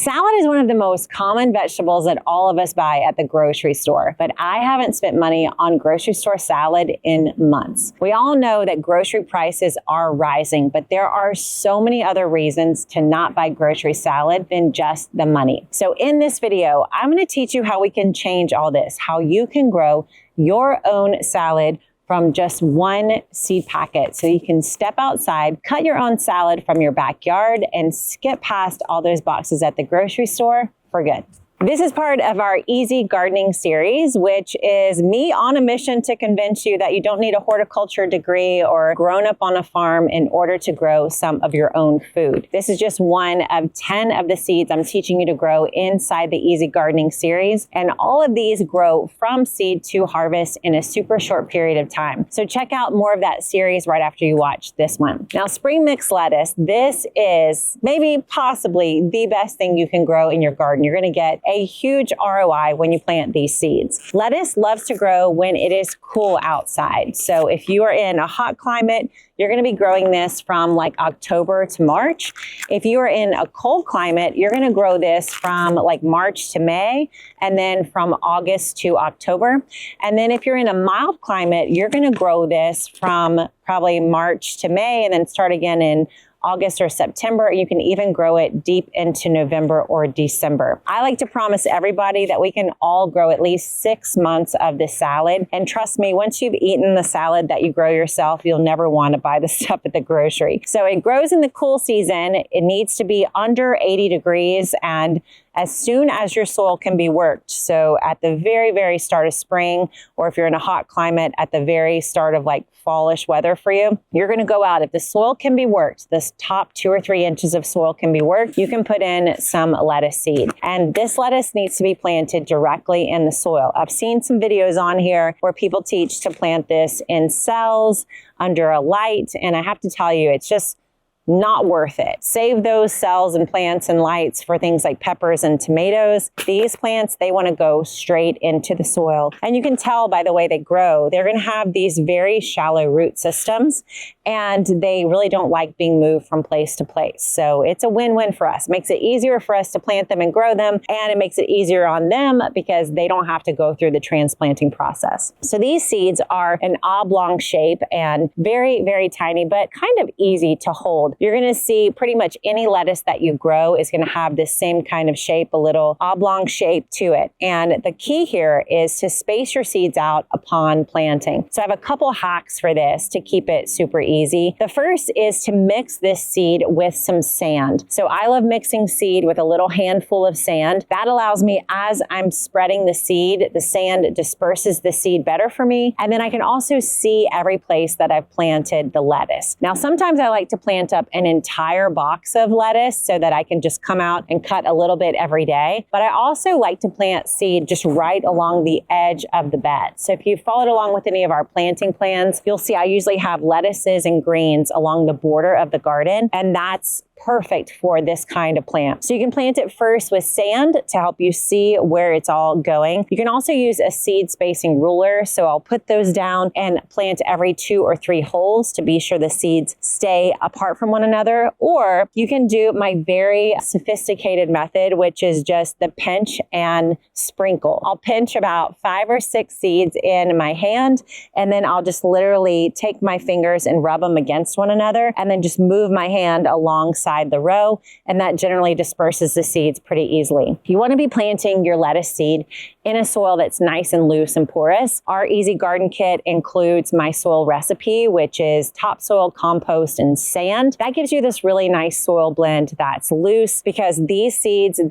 Salad is one of the most common vegetables that all of us buy at the grocery store, but I haven't spent money on grocery store salad in months. We all know that grocery prices are rising, but there are so many other reasons to not buy grocery salad than just the money. So in this video, I'm going to teach you how we can change all this, how you can grow your own salad from just one seed packet. So you can step outside, cut your own salad from your backyard, and skip past all those boxes at the grocery store for good. This is part of our Easy Gardening series, which is me on a mission to convince you that you don't need a horticulture degree or grown up on a farm in order to grow some of your own food. This is just one of 10 of the seeds I'm teaching you to grow inside the Easy Gardening series. And all of these grow from seed to harvest in a super short period of time. So check out more of that series right after you watch this one. Now, spring mix lettuce, this is maybe possibly the best thing you can grow in your garden. You're going to get a huge ROI when you plant these seeds. Lettuce loves to grow when it is cool outside. So if you are in a hot climate, you're going to be growing this from like October to March. If you are in a cold climate, you're going to grow this from like March to May, and then from August to October. And then if you're in a mild climate, you're going to grow this from probably March to May, and then start again in August or September. You can even grow it deep into November or December. I like to promise everybody that we can all grow at least 6 months of this salad. And trust me, once you've eaten the salad that you grow yourself, you'll never want to buy the stuff at the grocery. So it grows in the cool season. It needs to be under 80 degrees and as soon as your soil can be worked. So at the very, very start of spring, or if you're in a hot climate, at the very start of like fallish weather for you, you're going to go out. If the soil can be worked, this top 2 or 3 inches of soil can be worked, you can put in some lettuce seed. And this lettuce needs to be planted directly in the soil. I've seen some videos on here where people teach to plant this in cells under a light. And I have to tell you, it's just not worth it. Save those cells and plants and lights for things like peppers and tomatoes. These plants, they want to go straight into the soil. And you can tell by the way they grow, they're going to have these very shallow root systems, and they really don't like being moved from place to place. So it's a win-win for us. It makes it easier for us to plant them and grow them, and it makes it easier on them because they don't have to go through the transplanting process. So these seeds are an oblong shape and very, very tiny, but kind of easy to hold. You're going to see pretty much any lettuce that you grow is going to have this same kind of shape, a little oblong shape to it. And the key here is to space your seeds out upon planting. So I have a couple hacks for this to keep it super easy. The first is to mix this seed with some sand. So I love mixing seed with a little handful of sand. That allows me, as I'm spreading the seed, the sand disperses the seed better for me. And then I can also see every place that I've planted the lettuce. Now, sometimes I like to plant up an entire box of lettuce so that I can just come out and cut a little bit every day. But I also like to plant seed just right along the edge of the bed. So if you followed along with any of our planting plans, you'll see I usually have lettuces and greens along the border of the garden, and that's perfect for this kind of plant. So you can plant it first with sand to help you see where it's all going. You can also use a seed spacing ruler. So I'll put those down and plant every 2 or 3 holes to be sure the seeds stay apart from one another. Or you can do my very sophisticated method, which is just the pinch and sprinkle. I'll pinch about 5 or 6 seeds in my hand, and then I'll just literally take my fingers and rub them against one another, and then just move my hand alongside the row, and that generally disperses the seeds pretty easily. You want to be planting your lettuce seed in a soil that's nice and loose and porous. Our Easy Garden Kit includes my soil recipe, which is topsoil, compost, and sand. That gives you this really nice soil blend that's loose, because these seeds,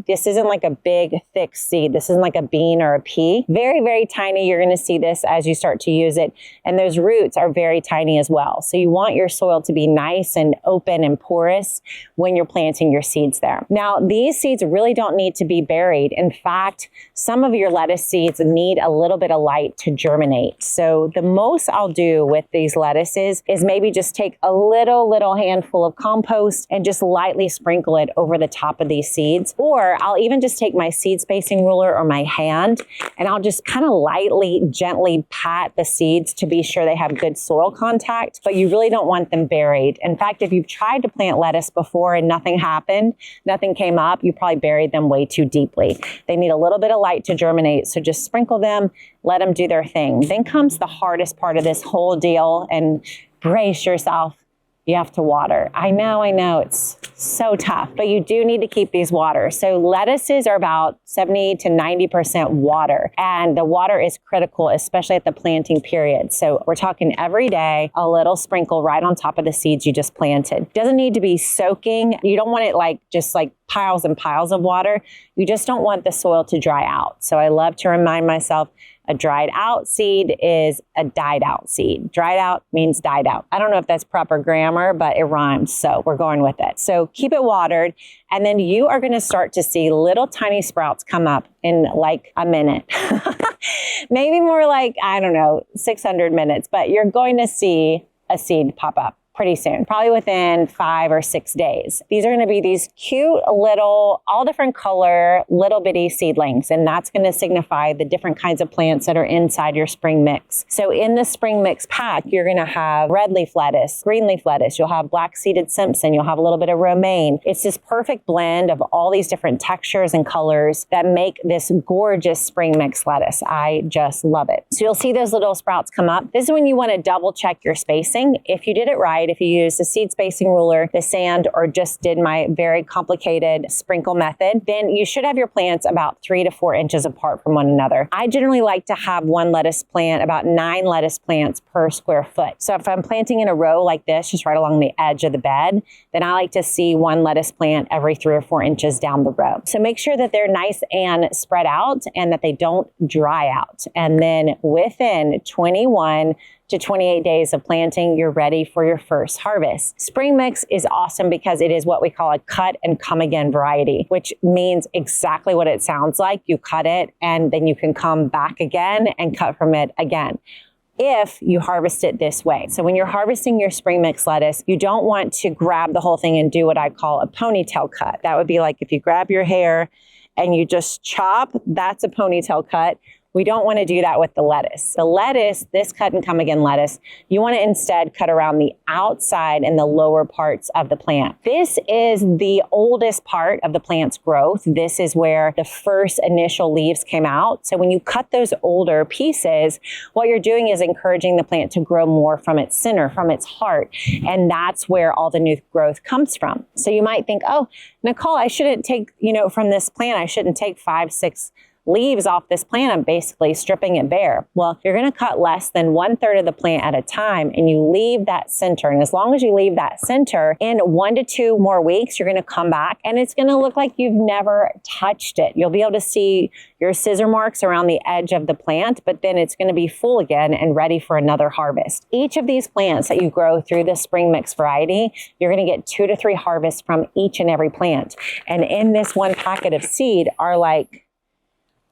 this isn't like a big, thick seed. This isn't like a bean or a pea. Very, very tiny. You're going to see this as you start to use it. And those roots are very tiny as well. So you want your soil to be nice and open and porous when you're planting your seeds there. Now, these seeds really don't need to be buried. In fact, some some of your lettuce seeds need a little bit of light to germinate. So the most I'll do with these lettuces is maybe just take a little handful of compost and just lightly sprinkle it over the top of these seeds. Or I'll even just take my seed spacing ruler or my hand and I'll just kind of lightly, gently pat the seeds to be sure they have good soil contact, but you really don't want them buried. In fact, if you've tried to plant lettuce before and nothing happened, nothing came up, you probably buried them way too deeply. They need a little bit of light to germinate, so just sprinkle them, let them do their thing. Then comes the hardest part of this whole deal, and brace yourself. You have to water. I know, it's so tough, but you do need to keep these water. So lettuces are about 70 to 90% water, and the water is critical, especially at the planting period. So we're talking every day, a little sprinkle right on top of the seeds you just planted. Doesn't need to be soaking. You don't want it just like piles and piles of water. You just don't want the soil to dry out. So I love to remind myself, a dried out seed is a died out seed. Dried out means died out. I don't know if that's proper grammar, but it rhymes, so we're going with it. So keep it watered, and then you are going to start to see little tiny sprouts come up in like a minute. Maybe more like, 600 minutes, but you're going to see a seed pop up pretty soon, probably within 5 or 6 days. These are going to be these cute little, all different color, little bitty seedlings. And that's going to signify the different kinds of plants that are inside your spring mix. So in the spring mix pack, you're going to have red leaf lettuce, green leaf lettuce. You'll have black seeded Simpson. You'll have a little bit of romaine. It's this perfect blend of all these different textures and colors that make this gorgeous spring mix lettuce. I just love it. So you'll see those little sprouts come up. This is when you want to double check your spacing. If you did it right, if you use the seed spacing ruler, the sand, or just did my very complicated sprinkle method, then you should have your plants about 3 to 4 inches apart from one another. I generally like to have one lettuce plant, about 9 lettuce plants per square foot. So if I'm planting in a row like this, just right along the edge of the bed, then I like to see one lettuce plant every 3 or 4 inches down the row. So make sure that they're nice and spread out and that they don't dry out. And then within 21 to 28 days of planting, you're ready for your first harvest. Spring mix is awesome because it is what we call a cut and come again variety, which means exactly what it sounds like. You cut it and then you can come back again and cut from it again, if you harvest it this way. So when you're harvesting your spring mix lettuce, you don't want to grab the whole thing and do what I call a ponytail cut. That would be like if you grab your hair and you just chop, that's a ponytail cut. We don't want to do that with the lettuce. The lettuce, this cut and come again lettuce, you want to instead cut around the outside and the lower parts of the plant. This is the oldest part of the plant's growth. This is where the first initial leaves came out. So when you cut those older pieces, what you're doing is encouraging the plant to grow more from its center, from its heart. And that's where all the new growth comes from. So you might think, oh, Nicole, I shouldn't take, from this plant, I shouldn't take 5, 6 leaves off this plant. I'm basically stripping it bare. Well, you're going to cut less than 1/3 of the plant at a time, and you leave that center. And as long as you leave that center, in 1 to 2 more weeks, you're going to come back and it's going to look like you've never touched it. You'll be able to see your scissor marks around the edge of the plant, but then it's going to be full again and ready for another harvest. Each of these plants that you grow through the spring mix variety, you're going to get 2 to 3 harvests from each and every plant. And in this one packet of seed are like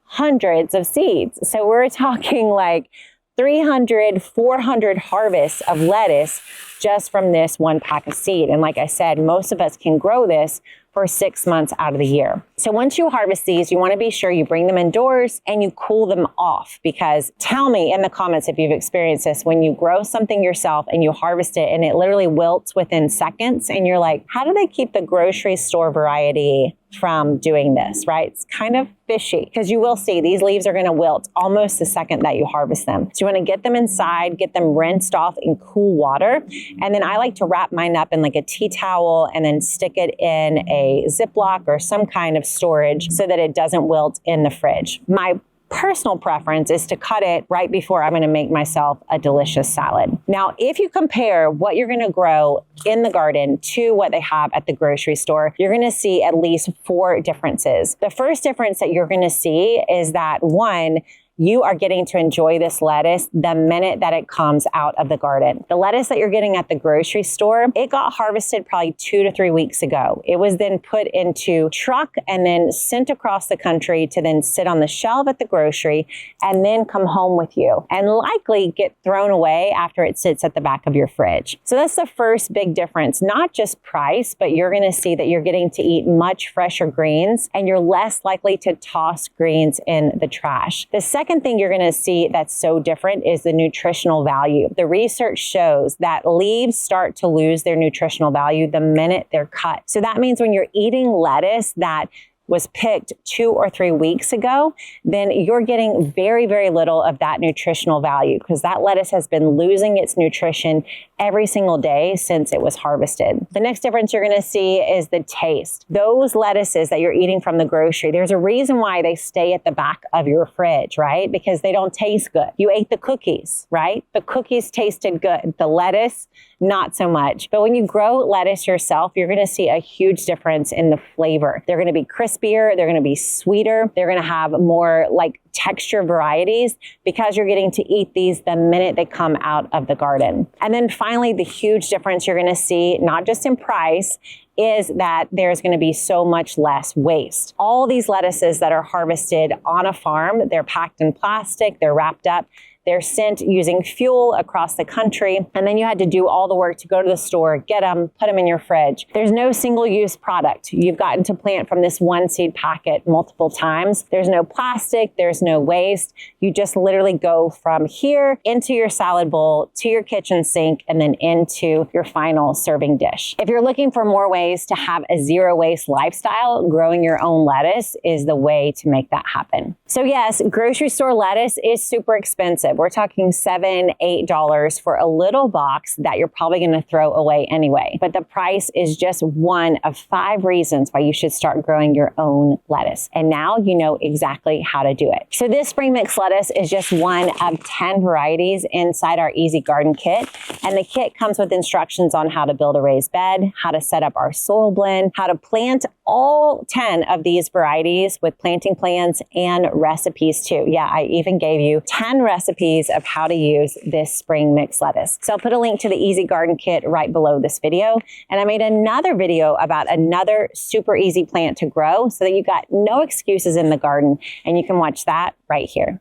hundreds of seeds. So we're talking like 300, 400 harvests of lettuce just from this one pack of seed. And like I said, most of us can grow this for 6 months out of the year. So once you harvest these, you want to be sure you bring them indoors and you cool them off, because tell me in the comments if you've experienced this, when you grow something yourself and you harvest it and it literally wilts within seconds and you're like, how do they keep the grocery store variety from doing this, right? It's kind of fishy, because you will see these leaves are going to wilt almost the second that you harvest them. So you want to get them inside, get them rinsed off in cool water. And then I like to wrap mine up in like a tea towel and then stick it in a Ziploc or some kind of storage so that it doesn't wilt in the fridge. My personal preference is to cut it right before I'm going to make myself a delicious salad. Now, if you compare what you're going to grow in the garden to what they have at the grocery store, you're going to see at least 4 differences. The first difference that you're going to see is that, one, you are getting to enjoy this lettuce the minute that it comes out of the garden. The lettuce that you're getting at the grocery store, it got harvested probably 2 to 3 weeks ago. It was then put into truck and then sent across the country to then sit on the shelf at the grocery and then come home with you and likely get thrown away after it sits at the back of your fridge. So that's the first big difference, not just price, but you're going to see that you're getting to eat much fresher greens and you're less likely to toss greens in the trash. The second thing you're going to see that's so different is the nutritional value. The research shows that leaves start to lose their nutritional value the minute they're cut. So that means when you're eating lettuce that was picked 2 or 3 weeks ago, then you're getting very, very little of that nutritional value because that lettuce has been losing its nutrition every single day since it was harvested. The next difference you're going to see is the taste. Those lettuces that you're eating from the grocery, there's a reason why they stay at the back of your fridge, right? Because they don't taste good. You ate the cookies, right? The cookies tasted good. The lettuce, not so much. But when you grow lettuce yourself, you're going to see a huge difference in the flavor. They're going to be crispier. They're going to be sweeter. They're going to have more like texture varieties because you're getting to eat these the minute they come out of the garden. And then finally, the huge difference you're going to see, not just in price, is that there's going to be so much less waste. All these lettuces that are harvested on a farm, they're packed in plastic, they're wrapped up, they're sent using fuel across the country, and then you had to do all the work to go to the store, get them, put them in your fridge. There's no single-use product. You've gotten to plant from this one seed packet multiple times. There's no plastic, there's no waste. You just literally go from here into your salad bowl, to your kitchen sink, and then into your final serving dish. If you're looking for more ways to have a zero-waste lifestyle, growing your own lettuce is the way to make that happen. So yes, grocery store lettuce is super expensive. We're talking $7, $8 for a little box that you're probably going to throw away anyway. But the price is just one of 5 reasons why you should start growing your own lettuce. And now you know exactly how to do it. So this spring mix lettuce is just one of 10 varieties inside our Easy Garden kit. And the kit comes with instructions on how to build a raised bed, how to set up our soil blend, how to plant all 10 of these varieties with planting plans and recipes too. Yeah, I even gave you 10 recipes of how to use this spring mix lettuce. So I'll put a link to the Easy Garden kit right below this video. And I made another video about another super easy plant to grow so that you got no excuses in the garden, and you can watch that right here.